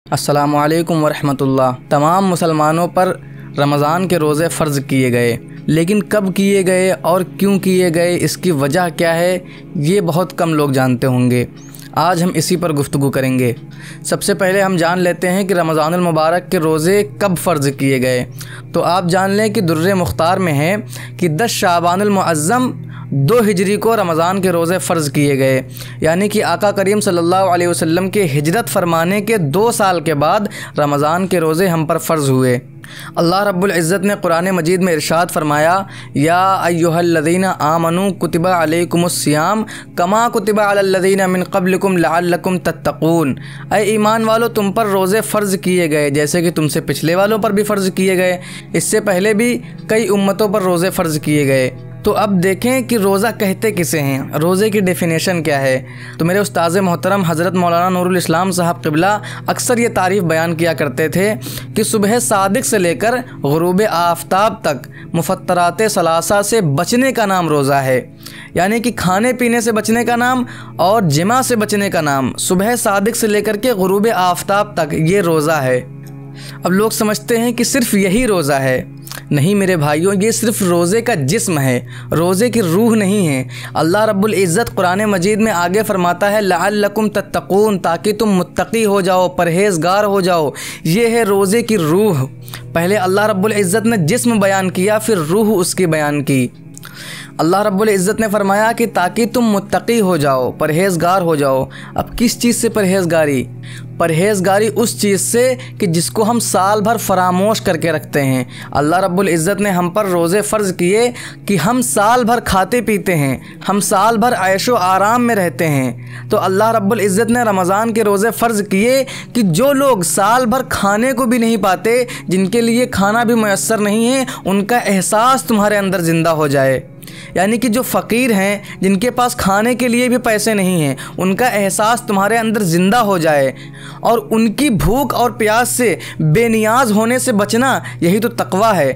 अस्सलामुअलैकुम वरहमतुल्लाह। तमाम मुसलमानों पर रमज़ान के रोज़े फ़र्ज़ किए गए, लेकिन कब किए गए और क्यों किए गए, इसकी वजह क्या है, ये बहुत कम लोग जानते होंगे। आज हम इसी पर गुफ्तगू करेंगे। सबसे पहले हम जान लेते हैं कि रमज़ानुल मुबारक के रोज़े कब फ़र्ज़ किए गए। तो आप जान लें कि दुर्र मुख्तार में है कि 10 शाबानुल मुअज़्ज़म 2 हिजरी को रमज़ान के रोज़े फ़र्ज़ किए गए, यानी कि आका करीम सल्लल्लाहु अलैहि वसल्लम के हिजरत फरमाने के 2 साल के बाद रमज़ान के रोज़े हम पर फ़र्ज़ हुए। अल्लाह रब्बुल इज़्ज़त ने कुरान मजीद में इरशाद फरमाया, या अय्युहल्लज़ीना आमनू कुतिबा अलैकुमुस्सियाम कमा कुतिबा अलल्लज़ीना मिन क़ब्लिकुम लअल्लकुम तत्तक़ून। ऐ ईमान वालों, तुम पर रोज़े फ़र्ज़ किए गए जैसे कि तुमसे पिछले वालों पर भी फ़र्ज़ किए गए। इससे पहले भी कई उम्मतों पर रोज़े फ़र्ज़ किए गए। तो अब देखें कि रोज़ा कहते किसे हैं, रोज़े की डेफिनेशन क्या है। तो मेरे उस्ताद मोहतरम हज़रत मौलाना नूरुल इस्लाम साहब क़िबला अक्सर ये तारीफ़ बयान किया करते थे कि सुबह सादिक से लेकर ग़ुरूब आफ़ताब तक मुफ़त्तरात सलासा से बचने का नाम रोज़ा है, यानी कि खाने पीने से बचने का नाम और जिमा से बचने का नाम। सुबह सादिक से लेकर के ग़ुरूब आफ़ताब तक ये रोज़ा है। अब लोग समझते हैं कि सिर्फ़ यही रोज़ा है। नहीं मेरे भाइयों, ये सिर्फ़ रोज़े का जिस्म है, रोज़े की रूह नहीं है। अल्लाह रब्बुल इज़्ज़त कुरान मजीद में आगे फरमाता है, लअल्लकुम तत्तक़ून, ताकि तुम मुत्तक़ी हो जाओ, परहेज़गार हो जाओ। ये है रोज़े की रूह। पहले अल्लाह रब्बुल इज़्ज़त ने जिस्म बयान किया, फिर रूह उसकी बयान की। अल्लाह रब्बुल इज़्ज़त ने फरमाया कि ताकि तुम मुत्तक़ी हो जाओ, परहेज़गार हो जाओ। अब किस चीज़ से परहेज़गारी? परहेज़गारी उस चीज़ से कि जिसको हम साल भर फरामोश करके रखते हैं। अल्लाह रब्बुल इज़्ज़त ने हम पर रोज़े फ़र्ज़ किए कि हम साल भर खाते पीते हैं, हम साल भर ऐशो आराम में रहते हैं। तो अल्लाह रब्बुल इज़्ज़त ने रमज़ान के रोज़े फ़र्ज़ किए कि जो लोग साल भर खाने को भी नहीं पाते, जिनके लिए खाना भी मैसर नहीं है, उनका एहसास तुम्हारे अंदर ज़िंदा हो जाए। यानी कि जो फ़कीर हैं, जिनके पास खाने के लिए भी पैसे नहीं हैं, उनका एहसास तुम्हारे अंदर ज़िंदा हो जाए और उनकी भूख और प्यास से बेनियाज़ होने से बचना, यही तो तक़वा है।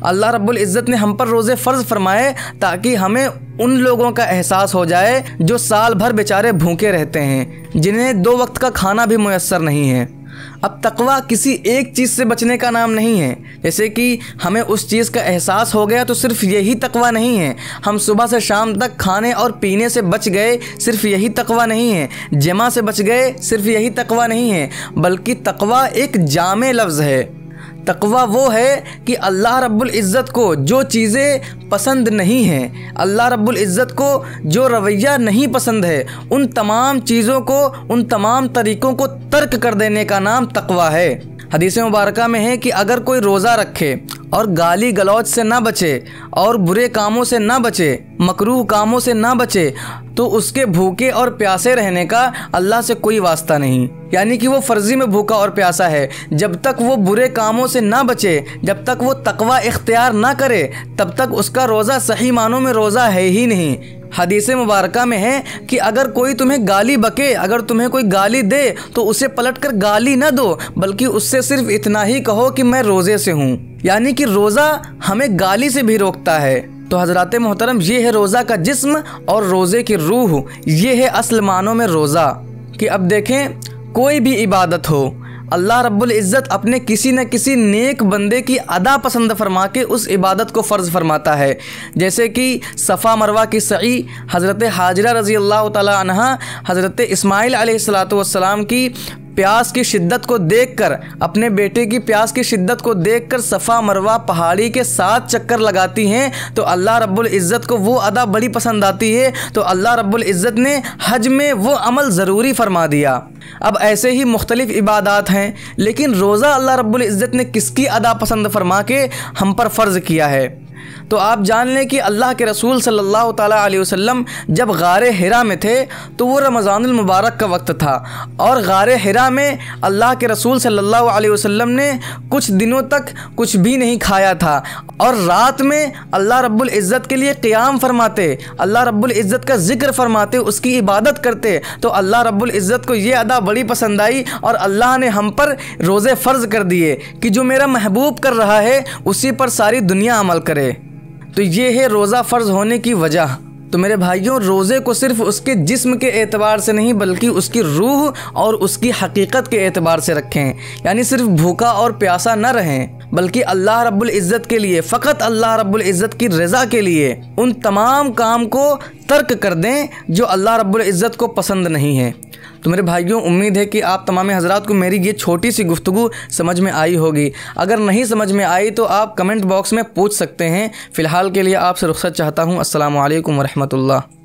अल्लाह रब्बुल इज़्ज़त ने हम पर रोज़े फ़र्ज़ फरमाए ताकि हमें उन लोगों का एहसास हो जाए जो साल भर बेचारे भूखे रहते हैं, जिन्हें 2 वक्त का खाना भी मैसर नहीं है। अब तक़वा किसी एक चीज़ से बचने का नाम नहीं है। जैसे कि हमें उस चीज़ का एहसास हो गया तो सिर्फ़ यही तक़वा नहीं है। हम सुबह से शाम तक खाने और पीने से बच गए, सिर्फ़ यही तक़वा नहीं है। जमा से बच गए, सिर्फ़ यही तक़वा नहीं है, बल्कि तक़वा एक जामे लफ्ज़ है। तक़वा वो है कि अल्लाह रब्बुल इज़्ज़त को जो चीज़ें पसंद नहीं हैं, अल्लाह रब्बुल इज़्ज़त को जो रवैया नहीं पसंद है, उन तमाम चीज़ों को, उन तमाम तरीक़ों को तर्क कर देने का नाम तक़वा है। हदीस मुबारका में है कि अगर कोई रोज़ा रखे और गाली गलौज से ना बचे और बुरे कामों से ना बचे, मकरूह कामों से ना बचे, तो उसके भूखे और प्यासे रहने का अल्लाह से कोई वास्ता नहीं। यानी कि वो फ़र्ज़ी में भूखा और प्यासा है। जब तक वो बुरे कामों से ना बचे, जब तक वो तक़वा इख्तियार ना करे, तब तक उसका रोज़ा सही मानों में रोज़ा है ही नहीं। हदीस मुबारका में है कि अगर कोई तुम्हें गाली बके, अगर तुम्हें कोई गाली दे, तो उसे पलट कर गाली न दो, बल्कि उससे सिर्फ इतना ही कहो कि मैं रोज़े से हूँ। यानी कि रोज़ा हमें गाली से भी रोकता है। तो हज़रात मोहतरम, ये है रोज़ा का जिस्म और रोज़े की रूह। ये है असल मानों में रोज़ा। कि अब देखें, कोई भी इबादत हो, अल्लाह रब्बुल इज़्ज़त अपने किसी न किसी नेक बंदे की अदा पसंद फरमा के उस इबादत को फ़र्ज़ फरमाता है। जैसे कि सफ़ा मरवा की सई, हज़रत हाजरा रज़ी अल्लाह तआला अन्हा हज़रत इस्माइल अलैहिस्सलातु वस्सलाम की प्यास की शिद्दत को देखकर, अपने बेटे की प्यास की शिद्दत को देखकर सफ़ा मरवा पहाड़ी के 7 चक्कर लगाती हैं, तो अल्लाह रब्बुल इज़्ज़त को वो अदा बड़ी पसंद आती है। तो अल्लाह रब्बुल इज़्ज़त ने हज में वो अमल ज़रूरी फरमा दिया। अब ऐसे ही मुख्तलिफ़ इबादात हैं, लेकिन रोज़ा अल्लाह रब्बुल इज़्ज़त ने किसकी अदा पसंद फरमा के हम पर फ़र्ज़ किया है। तो आप जान लें कि अल्लाह के रसूल सल्लल्लाहु ताला अलैहि वसल्लम जब गारे हिरा में थे, तो वो रमज़ानुल मुबारक का वक्त था और गारे हिरा में अल्लाह के रसूल सल्लल्लाहु अलैहि वसल्लम ने कुछ दिनों तक कुछ भी नहीं खाया था और रात में अल्लाह रब्बुल इज़्ज़त के लिए क़ियाम फरमाते, अल्लाह रब्बुल इज़्ज़त का ज़िक्र फरमाते, उसकी इबादत करते। तो अल्लाह रब्बुल इज़्ज़त को ये अदा बड़ी पसंद आई और अल्लाह ने हम पर रोज़े फ़र्ज़ कर दिए कि जो मेरा महबूब कर रहा है, उसी पर सारी दुनिया अमल करे। तो ये है रोज़ा फ़र्ज़ होने की वजह। तो मेरे भाइयों, रोज़े को सिर्फ उसके जिस्म के एतबार से नहीं बल्कि उसकी रूह और उसकी हकीकत के एतबार से रखें। यानी सिर्फ भूखा और प्यासा न रहें बल्कि अल्लाह रब्बुल इज़्ज़त के लिए, फ़कत अल्लाह रब्बुल इज़्ज़त की रज़ा के लिए उन तमाम काम को तर्क कर दें जो अल्लाह रब्बुल इज़्ज़त को पसंद नहीं है। तो मेरे भाइयों, उम्मीद है कि आप तमाम हज़रात को मेरी ये छोटी सी गुफ्तगू समझ में आई होगी। अगर नहीं समझ में आई तो आप कमेंट बॉक्स में पूछ सकते हैं। फ़िलहाल के लिए आपसे रुख़्सत चाहता हूँ। अस्सलामु अलैकुम वरहमतुल्लाह।